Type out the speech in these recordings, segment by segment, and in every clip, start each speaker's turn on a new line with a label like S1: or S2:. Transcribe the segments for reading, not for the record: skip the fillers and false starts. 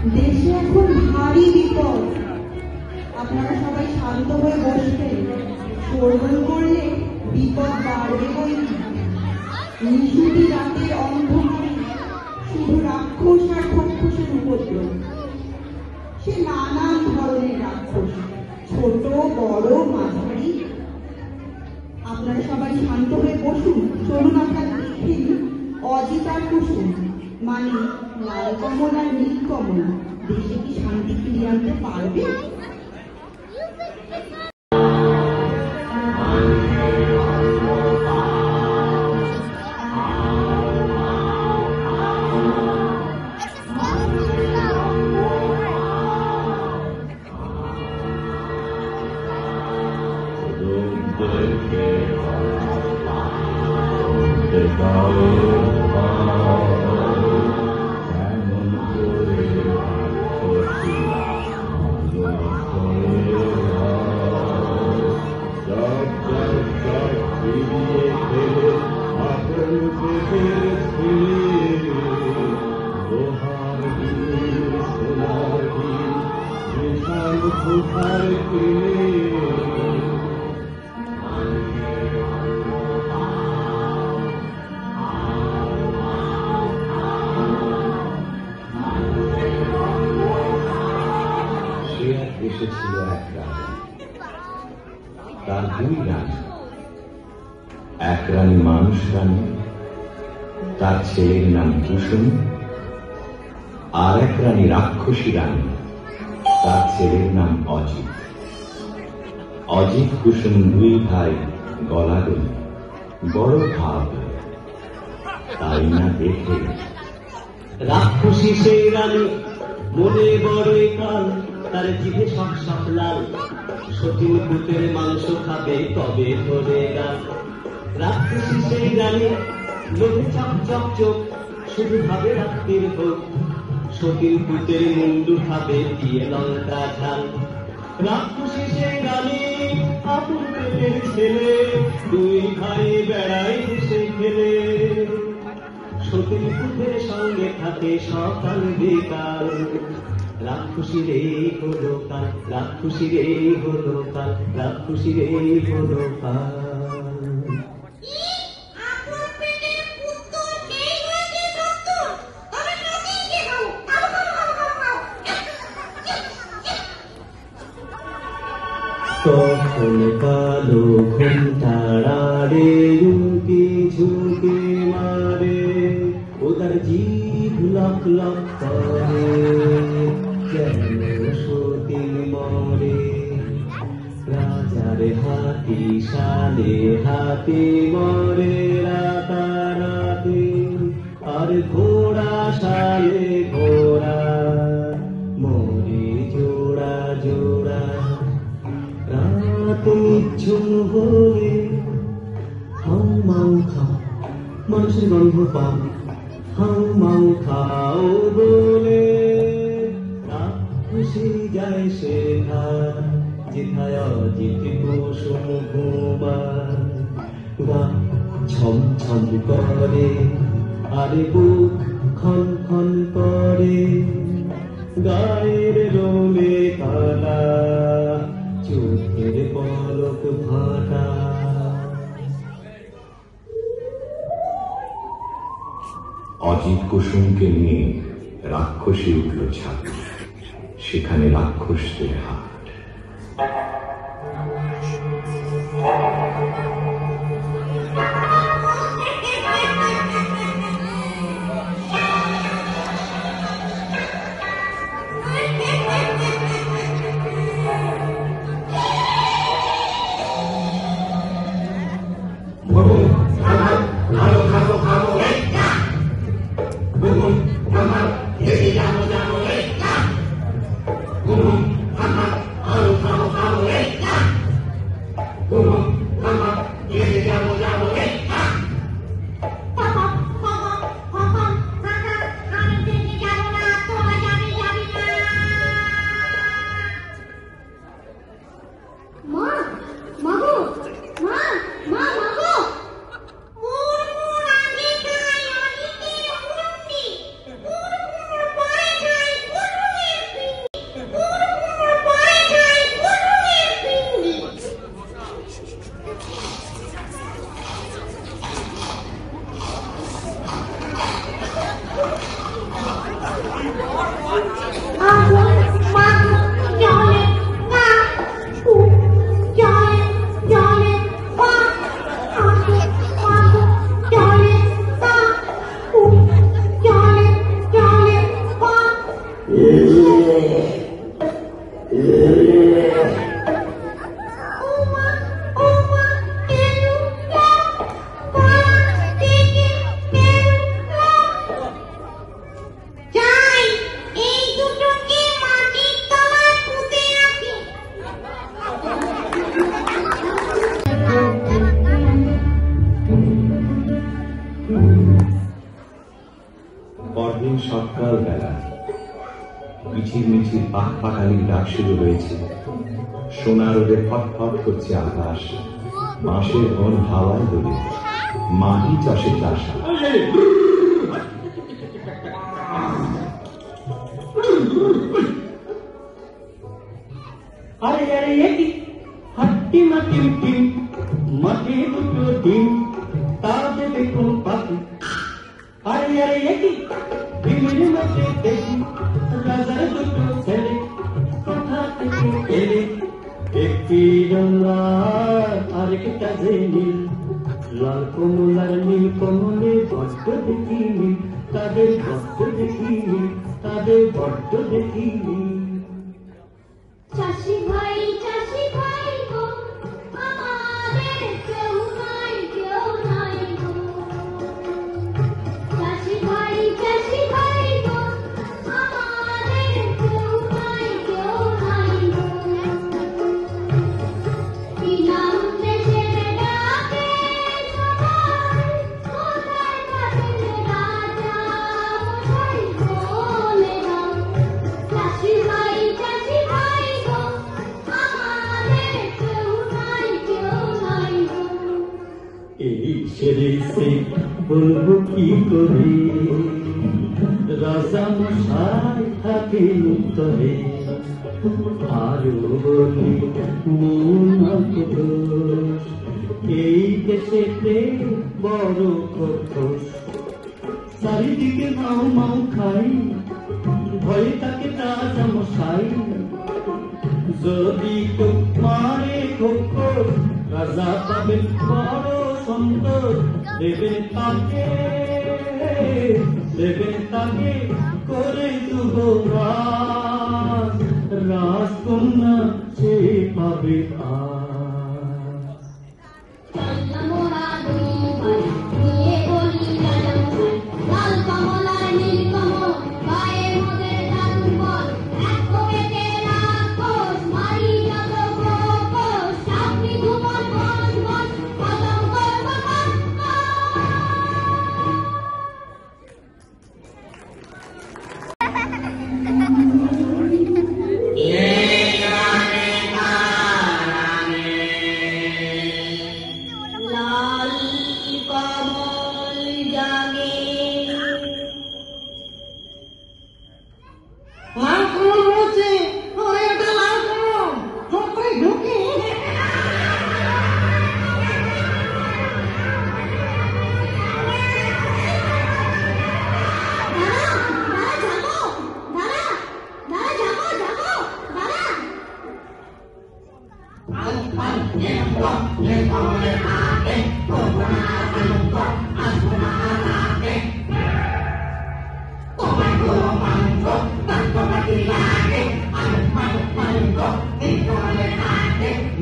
S1: দেশে এখন ভারী বিপদ। আপনারা সবাই শান্ত হয়ে বসবেন। শোরগোল করলে বিপদ বাড়বে বইকি। নিশুতি রাতের অন্ধকারে শুধু রাক্ষস আর খক্ষসের উপদ্রব। সে নানান ধরনের রাক্ষস, ছোট বড় মাঝারি। আপনারা সবাই শান্ত হয়ে বসুন। চলুন আমরা দেখি অজিত আর কুসুম, মানে লাল কমল আর নীল কমল, দেশে কি শান্তি ফিরিয়ে আনতে পারবে?
S2: এসেছিল এক রাজা, তার দুই রানী, এক রানী মানুষ রানী, তার ছেলের নাম কুসুম, আর এক রানী রাক্ষসী রানী, তার ছেলের নাম অজিত। অজিত কুসুম দুই ভাই গলাগলি, বড় ভাব, তাই না দেখে
S3: রাক্ষসী সেই রানী মনে বড়ই কাল, তার জিভে সব সব লাল, সতীন পুতের মাংস খাবে তবে ধরে গাল। রাক্ষসী সেই রানী লোভে চক চক চোখ, শুধু ভাবে রাত্রির হোক, সতীন পুতের মুন্ডু খাবে দিয়ে লঙ্কা ঝাল। রাক্ষসী সেই রানী আপন পেটের ছেলে, দুই ভাই বেড়াই হেসে খেলে, সতীন পুতের সঙ্গে থাকে সকাল বিকাল। রাক্ষসী রে হলো কাল, রাক্ষসী রে হলো কাল, রাক্ষসী রে হলো কাল। তখন কালো ঘুমটাড়ারে উঁকি ঝুঁকি মারে, ওদের জিভ লক লক করে, যেন সতীন মরে। রাজার হাতি শালে হাতি মরে রাতারাতি, আর ঘোড়া শালে ঘোড়া মরে জোড়া জোড়া। রাত নিঝুম হয়ে হাউ মাউ খাও, মানুষের গন্ধ পাও, হাউ মাউ খাও বলে। রাক্ষসী যায় সে ঘাট, যেথায় অজিত কুসুম ঘুমায়। গা ছম ছম করে আর বুক খন খন করে, গায়ের রোমে কালা, চোখের পলক ভাটা।
S2: অজিত কুসুমকে নিয়ে রাক্ষসী উঠল ছাদ, সেখানে রাক্ষসদের হাট। সকাল বেলা মিছিল মিছিল পাক পাকালির ডাক শুরু হয়েছে। সোনা রোদে ফটফট করছে আকাশ, বাঁশের বন হাওয়ায় দোলে, মাটি চাষে চাষা।
S3: আরে আরে এটি হাট্টি মাটি টিম, মাটি দুটো ডিম, তার দেবে কোন পাখি? আরে আরে এটি ডিমের মধ্যে দেখি রাজার দুটো ছেলে কোথা থেকে এলে। একটি লাল আরেকটা যে নীল, লাল কমলার নীল কমলে বড্ড দেখি নীল, তাদের বড্ড দেখি নীল, তাদের বড্ড দেখি নীল।
S4: চাষি ভাই গো, আমাদের কেউ নাই গো। চাষি ভাই গো, আমাদের কেউ নাই গো। কি নাম দেশে ডাকে সবাই, কোথায় থাকেন রাজা মশাই বলে দাও। চাষি ভাই গো, আমাদের কেউ নাই গো।
S3: এই সেরে সে বলবো কি করে, রাজা মশাই থাকে উত্তরে। আরো বলি দোষ, এই দেশেতে বড় খোঁজ। চারিদিকে মাও মাও খাই, ভয়ে তাকে রাজা মশাই। যদি কেউ মারে খোঁজ, রাজা পাবেন বড় সন্তোষ। দেবেন তাকে করে যুবরাজ, রাজকন্যা সে পাবে আজ।
S4: মোরা দুই ভাই নিয়ে বলি রাজা মশাই, লাল কমলার নীল কমল, গায়ে মোদের জাদু বল। এক কোপেতে রাক্ষস, মারি যত খোকস, সাপনি ধুমল বন বন, খতম করব খতম। লাল কমল জাগে,
S1: লাল কমল হচ্ছে, এটা লাল কমল, চোখটাই ঢুকে।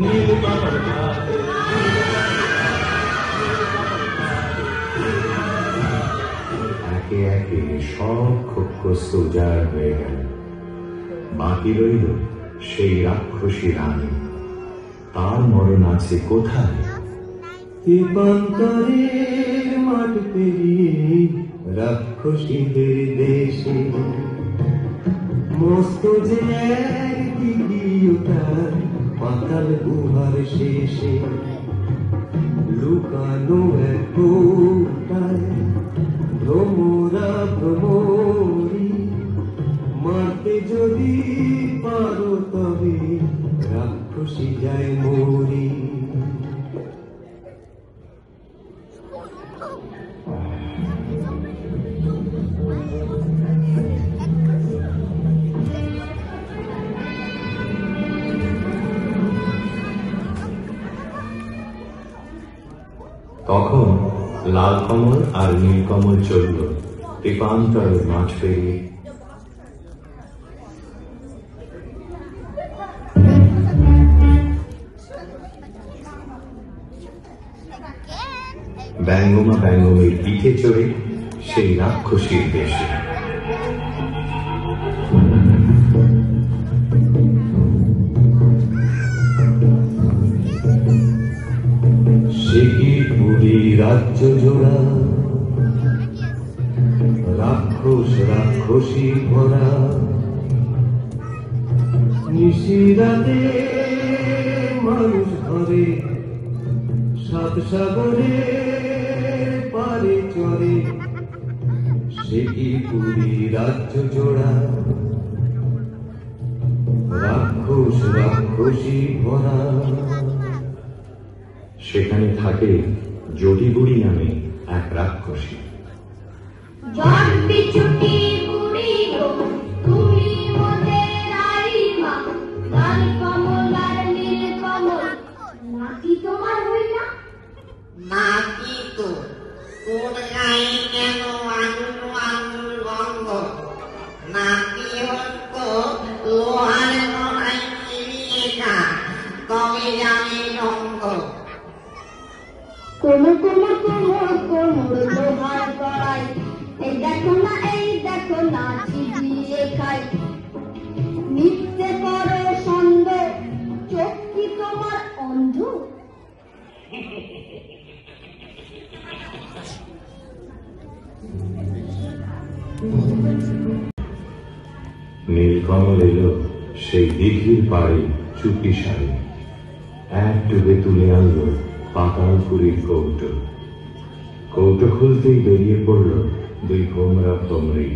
S3: নীল কমল গাছে,
S2: একে একে সব ক্ষোভগ্রস্ত উজাড় হয়ে গেল। বাকি রইল সেই রাক্ষসী রানী, তার মরণ আছে কোথায়?
S3: দীপান্তরের মাঠ পেরিয়ে রাক্ষসীদের দেশে, মস্ত যে এক দিগিয়তার পাতাল গুহার শেষে। লুকানো এক কোটায় ভ্রমরা ভ্রমরি, মারতে যদি পারো তবে রাক্ষসী যায় মরি।
S2: তখন লাল কমল আর নীল কমল চলল দীপান্তরের মাঠ পেরিয়ে। ব্যঙ্গমা ব্যঙ্গমের পিঠে চড়ে সেই রাক্ষসীর দেশে। সে কি পুরী রাজ্য জোড়া রাক্ষস রাক্ষস রাক্ষসী ভরা নিশিরাতে মানুষ ঘরে সাত সাগরে পারে চরে সে কি পুরী রাজ্য জোড়া রাক্ষস রাক্ষসী ভরা। সেখানে থাকে জটিবুড়ি নামে এক রাক্ষসী।
S4: জট বিছুটি বুড়ি গো তুমি মোদের রাইমা, লাল কমল আর নীল কমল নাতি তোমার হই না?
S5: নাতি তো তোর গায়ে কেন আঙুল আঙুল গন্ধ? নাতি হতো লোহার গলায় ফিরিয়ে খা, তবে জানি রঙ্গ।
S4: কোমর কোমর কোমর কোমর লোহার গড়াই, এই দেখো না চিবিয়ে খাই। মিথ্যে করো সন্দেহ, চোখ কি তোমার অন্ধ?
S2: নীলকমল এলো সেই দিঘির পাড়ে চুপি সারে, এক ডুবে তুলে আনলো পাতালপুরীর কৌটো। কৌটো খুলতেই বেরিয়ে পড়ল দুই ভোমরা ভ্রমরি,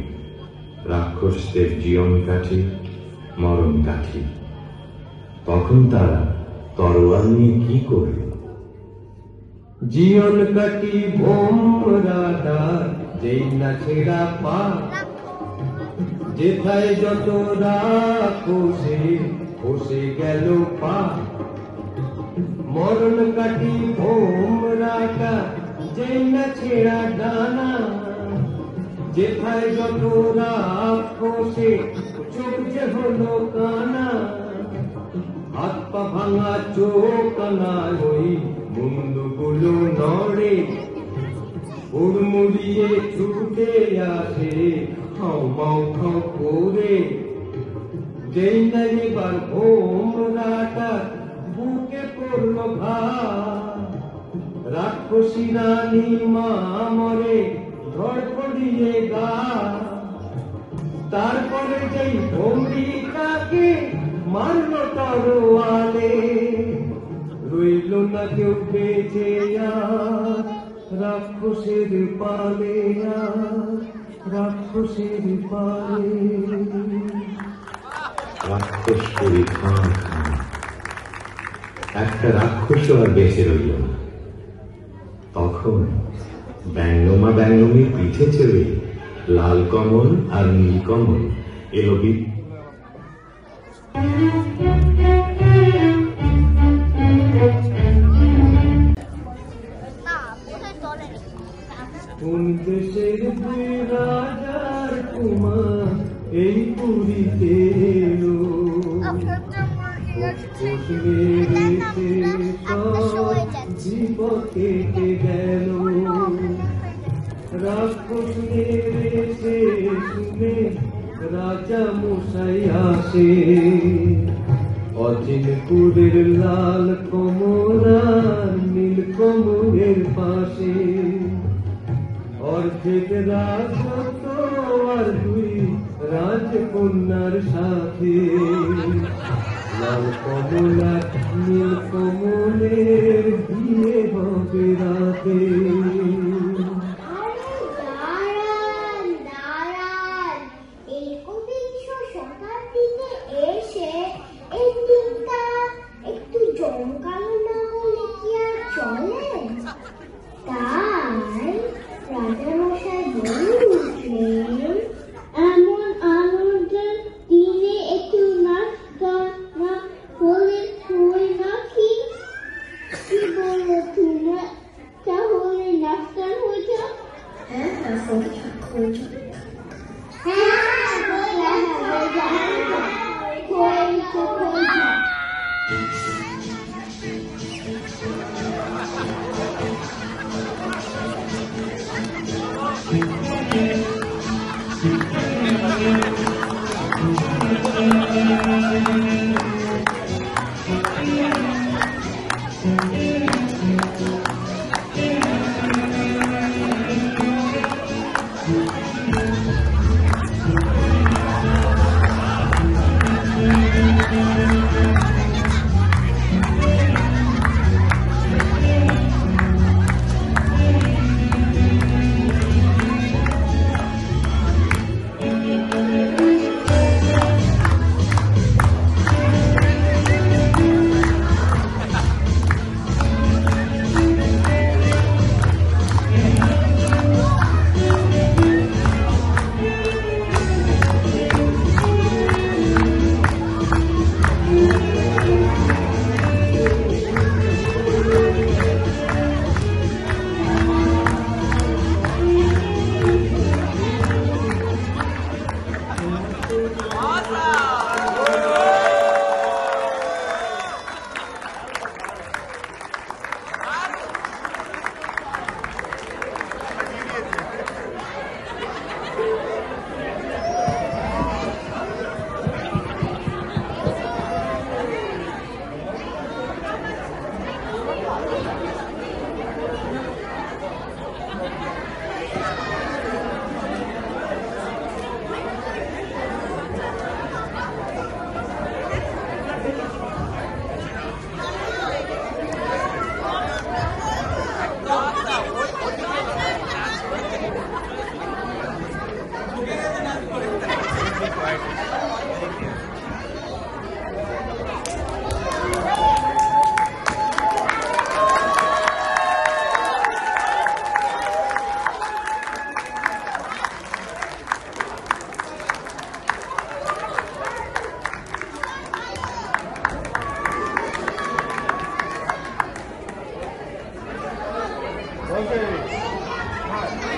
S2: রাক্ষসদের জীবন কাঠি মরণ কাঠি। তখন তারা তরোয়াল নিয়ে কি করবে? জীবন কাঠি ভোমরাটা যেই না ছেড়া পা, যেথায় যত রাক্ষসে বসে গেল পা। মরণ কাটি ভোমরাটা যেই না ছেড়া ডানা, যেথায় যত রাক্ষসে চোখ যে হলো কানা। হাত পা ভাঙা চোখ কানা ওই মুন্ডগুলো নড়ে, হুড়মুড়িয়ে ছুটে আসে খাও মাও খাও করে। যেই না এবার ভোমরাটা বুকে পড়ল ঘা, রাক্ষসী রানী মা মরে ধড়ফড়িয়ে গা। তারপরে যেই ভোমরিটাকে মারল তরোয়ালে, রইল না কেউ বেঁচে আর রাক্ষসের পালে, রাক্ষসের পালে। রাক্ষস পুরী খাঁ খাঁ, একটা রাক্ষস আর বেঁচে রইল না। তখন ব্যাঙ্গমা ব্যাঙ্গমির পিঠে চড়ে লাল কমল আর নীল কমল এলো কোন দেশের দুই রাজার কুমার এই পুরীতে এলো, বিপদ কেটে গেল। রাক্ষস মেরেছে শুনে রাজা মশাই আসে, অচিনপুরের লাল কমল আর নীল কমলের পাশে। অর্ধেক রাজত্ব আর দুই রাজকন্যার সাথে, লাল কমল আর নীল কমলের বিয়ে হবে রাতে।
S4: একবিংশ শতাব্দীতে এসে এই দিনটা একটু জমকালো না হলে কি আর চলে? তাই রাজামশাই বলে উঠলেন, এমন আনন্দের দিনে একটু নাচ গান না হলে হয় নাকি? কি বলো তুমি? তাহলে নাচ গান হয়ে যাক? হ্যাঁ হয়ে যাক।
S6: Okay.